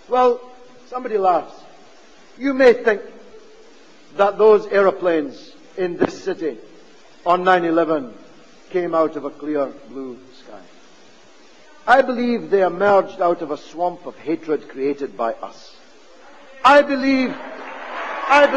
Well, somebody laughs. You may think that those aeroplanes in this city on 9/11 came out of a clear blue sky. I believe they emerged out of a swamp of hatred created by us. I believe But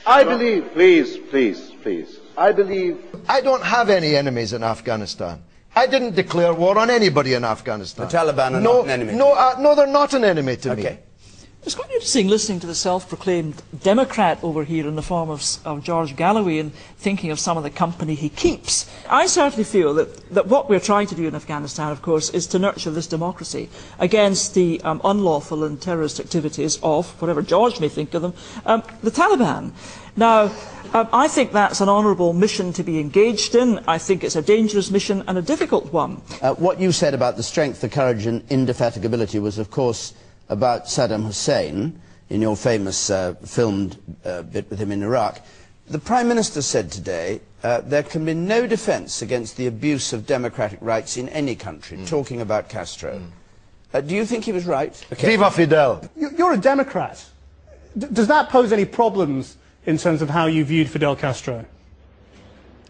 I believe, please. I don't have any enemies in Afghanistan. I didn't declare war on anybody in Afghanistan. The Taliban are not an enemy. No, they're not an enemy to me. It's quite interesting listening to the self-proclaimed Democrat over here in the form of George Galloway and thinking of some of the company he keeps. I certainly feel that what we're trying to do in Afghanistan, of course, is to nurture this democracy against the unlawful and terrorist activities of, whatever George may think of them, the Taliban. Now, I think that's an honourable mission to be engaged in. I think it's a dangerous mission and a difficult one. What you said about the strength, the courage and indefatigability was, of course, about Saddam Hussein in your famous filmed bit with him in Iraq. The Prime Minister said today there can be no defence against the abuse of democratic rights in any country, talking about Castro. Do you think he was right? Viva Fidel. You're a Democrat. Does that pose any problems in terms of how you viewed Fidel Castro?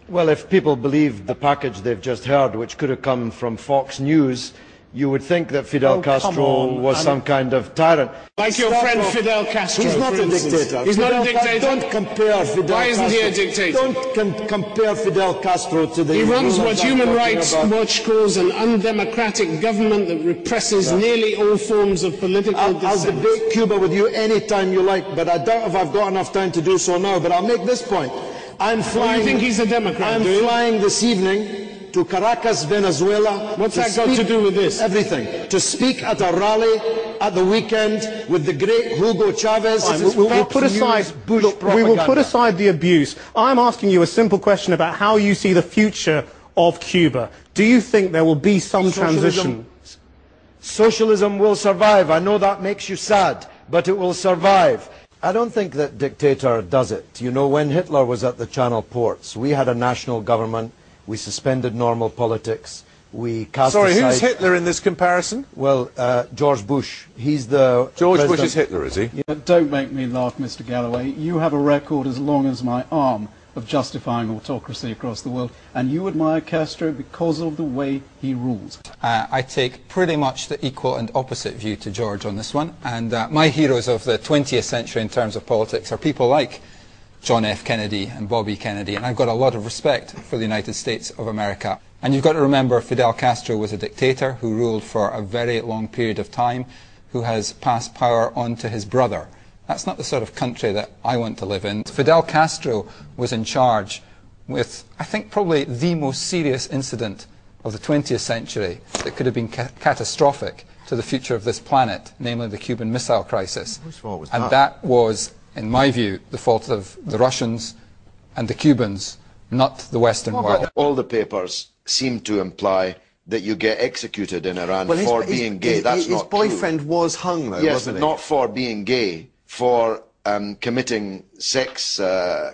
Well, if people believe the package they've just heard, which could have come from Fox News, you would think that Fidel Castro was some kind of tyrant. Like your friend Fidel Castro. He's not a dictator. He's not a dictator? Don't compare Fidel Castro. Why isn't he a dictator? Don't compare Fidel Castro to the... He runs what Human Rights Watch calls an undemocratic government that represses nearly all forms of political dissent. I'll debate Cuba with you any time you like, but I doubt if I've got enough time to do so now. But I'll make this point. I'm flying... You think he's a Democrat, I'm flying this evening to Caracas, Venezuela. What's that got to do with this? Everything. To speak at a rally at the weekend with the great Hugo Chavez. We'll put aside the abuse. I'm asking you a simple question about how you see the future of Cuba. Do you think there will be some transition? Socialism will survive. I know that makes you sad, but it will survive. I don't think that dictator does it. You know, when Hitler was at the Channel ports, we had a national government. We suspended normal politics. We cast aside... Sorry, who's Hitler in this comparison? Well, George Bush. He's the George president. Bush is Hitler, is he? Yeah, don't make me laugh, Mr. Galloway. You have a record as long as my arm of justifying autocracy across the world, and you admire Castro because of the way he rules. I take pretty much the equal and opposite view to George on this one, and my heroes of the 20th century in terms of politics are people like John F. Kennedy and Bobby Kennedy, and I've got a lot of respect for the United States of America. And you've got to remember Fidel Castro was a dictator who ruled for a very long period of time, who has passed power on to his brother. That's not the sort of country that I want to live in. Fidel Castro was in charge with, I think, probably the most serious incident of the 20th century that could have been catastrophic to the future of this planet, namely the Cuban Missile Crisis. Whose fault was and that? That was, in my view, the fault of the Russians and the Cubans, not the Western world. All the papers seem to imply that you get executed in Iran for being gay. That's not true. His boyfriend was hung, though, wasn't he? Not for being gay, for committing sex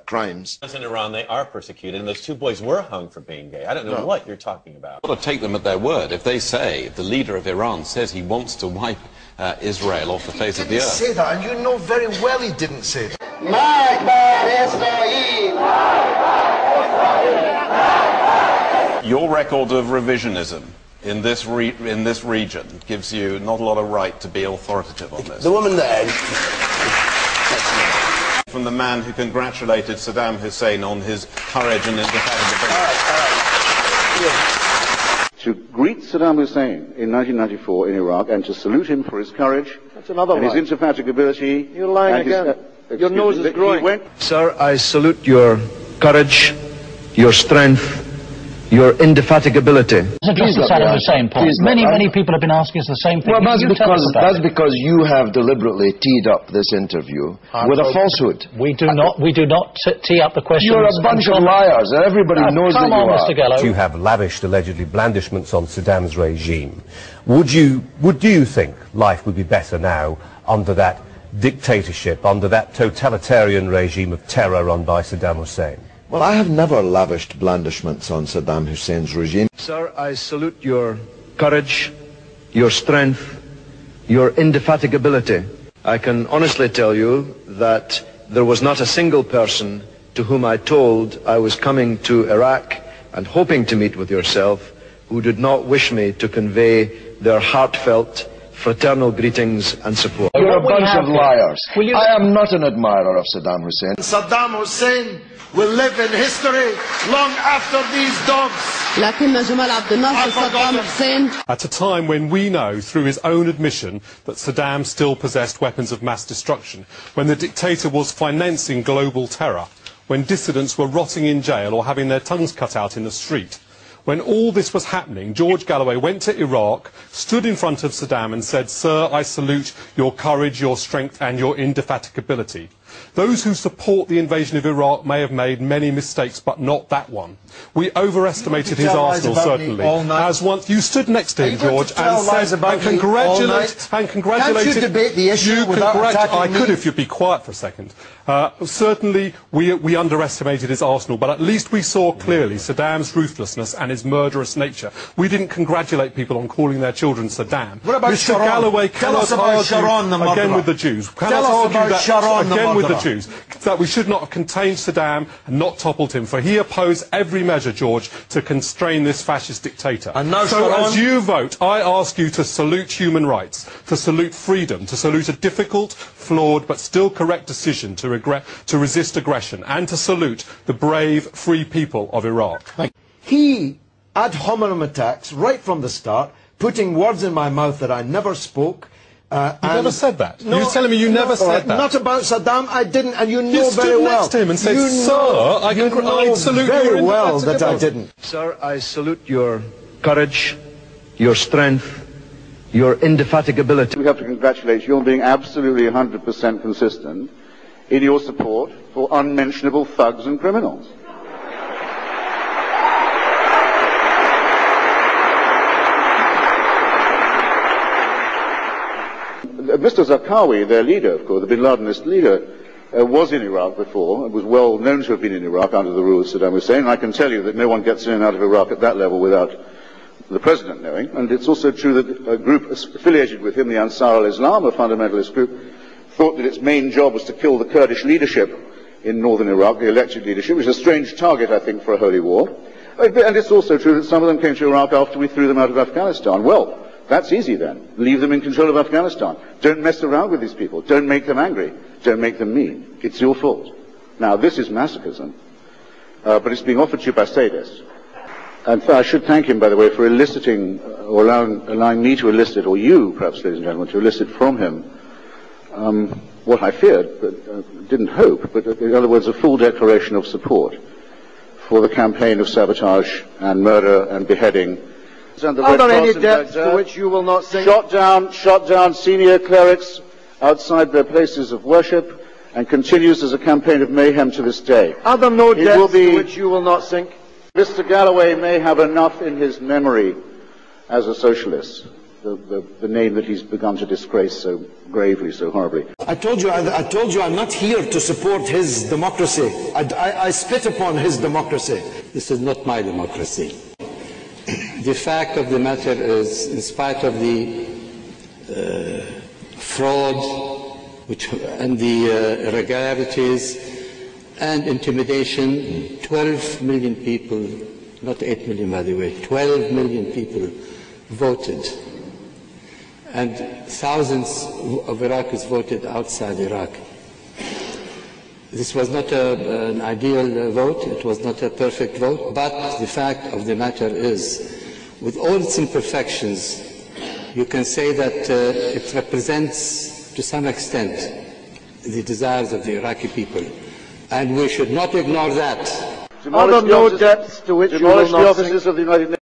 crimes. In Iran, they are persecuted, and those two boys were hung for being gay. I don't know what you're talking about. You've got to take them at their word. If they say, the leader of Iran says he wants to wipe Israel off the face of the earth. He didn't say that, and you know very well he didn't say that. Your record of revisionism in this region gives you not a lot of right to be authoritative on this. The woman there... From the man who congratulated Saddam Hussein on his courage and indefatigability. To greet Saddam Hussein in 1994 in Iraq and to salute him for his courage and his indefatigability. You're lying again. Your nose is growing. Sir, I salute your courage, your strength, your indefatigability. To address the Saddam Hussein point, many people have been asking us the same thing. Well, that's because you have deliberately teed up this interview with a falsehood. We do not tee up the questions. You're a bunch of liars, and everybody knows that you are. Mr. Galloway. You have lavished, allegedly, blandishments on Saddam's regime. Would you think life would be better now under that dictatorship, under that totalitarian regime of terror run by Saddam Hussein? Well, I have never lavished blandishments on Saddam Hussein's regime. Sir, I salute your courage, your strength, your indefatigability. I can honestly tell you that there was not a single person to whom I told I was coming to Iraq and hoping to meet with yourself who did not wish me to convey their heartfelt, fraternal greetings and support. You're a bunch of liars. I am not an admirer of Saddam Hussein. Saddam Hussein will live in history long after these dogs. At a time when we know, through his own admission, that Saddam still possessed weapons of mass destruction, when the dictator was financing global terror, when dissidents were rotting in jail or having their tongues cut out in the street, when all this was happening, George Galloway went to Iraq, stood in front of Saddam and said, "Sir, I salute your courage, your strength and your indefatigability." Those who support the invasion of Iraq may have made many mistakes, but not that one. We overestimated his arsenal, certainly. As once you stood next to him, George, and said, and congratulated. Can't you debate the issue without attacking I could if you'd be quiet for a second. Certainly, we underestimated his arsenal, but at least we saw clearly Saddam's ruthlessness and his murderous nature. We didn't congratulate people on calling their children Saddam. What about Mr. Sharon? Galloway Tell cannot us about argue Sharon, the again murderer. with the Jews. Tell us about Sharon, the Again with the murderer. Jews, that we should not have contained Saddam and not toppled him, for he opposed every measure, George, to constrain this fascist dictator. And now, so Sharon, as you vote, I ask you to salute human rights, to salute freedom, to salute a difficult, flawed but still correct decision to resist aggression, and to salute the brave, free people of Iraq. He, ad hominem attacks, right from the start, putting words in my mouth that I never spoke. You never said that. You're telling me you never said that. Not about Saddam, I didn't, and you know You very stood well. next to him and said, you "Sir, I salute very your well that I indefatigability." didn't. Sir, I salute your courage, your strength, your indefatigability. We have to congratulate you on being absolutely 100% consistent in your support for unmentionable thugs and criminals. Mr. Zarqawi, their leader, of course, the bin Ladenist leader, was in Iraq before, and was well known to have been in Iraq under the rule of Saddam Hussein. And I can tell you that no one gets in and out of Iraq at that level without the President knowing. And it's also true that a group affiliated with him, the Ansar al-Islam, a fundamentalist group, thought that its main job was to kill the Kurdish leadership in northern Iraq, the elected leadership, which is a strange target, I think, for a holy war. And it's also true that some of them came to Iraq after we threw them out of Afghanistan. Well, that's easy then. Leave them in control of Afghanistan. Don't mess around with these people. Don't make them angry. Don't make them mean. It's your fault. Now, this is masochism, but it's being offered to you by sadists. And I should thank him, by the way, for eliciting, or allowing me to elicit, or you, perhaps, ladies and gentlemen, to elicit from him what I feared, but didn't hope, but in other words, a full declaration of support for the campaign of sabotage and murder and beheading. Are there any depths to which you will not sink? Shot down senior clerics outside their places of worship, and continues as a campaign of mayhem to this day. Are there no depths to which you will not sink? Mr. Galloway may have enough in his memory as a socialist, the name that he's begun to disgrace so gravely, so horribly. I told you I'm not here to support his democracy. I spit upon his democracy. This is not my democracy. The fact of the matter is, in spite of the fraud and the irregularities and intimidation, 12 million people, not 8 million by the way, 12 million people voted. And thousands of Iraqis voted outside Iraq. This was not an ideal vote, it was not a perfect vote, but the fact of the matter is, with all its imperfections, you can say that it represents, to some extent, the desires of the Iraqi people. And we should not ignore that. Are there no depths to which you will not sink? Demolish the offices of the United Nations.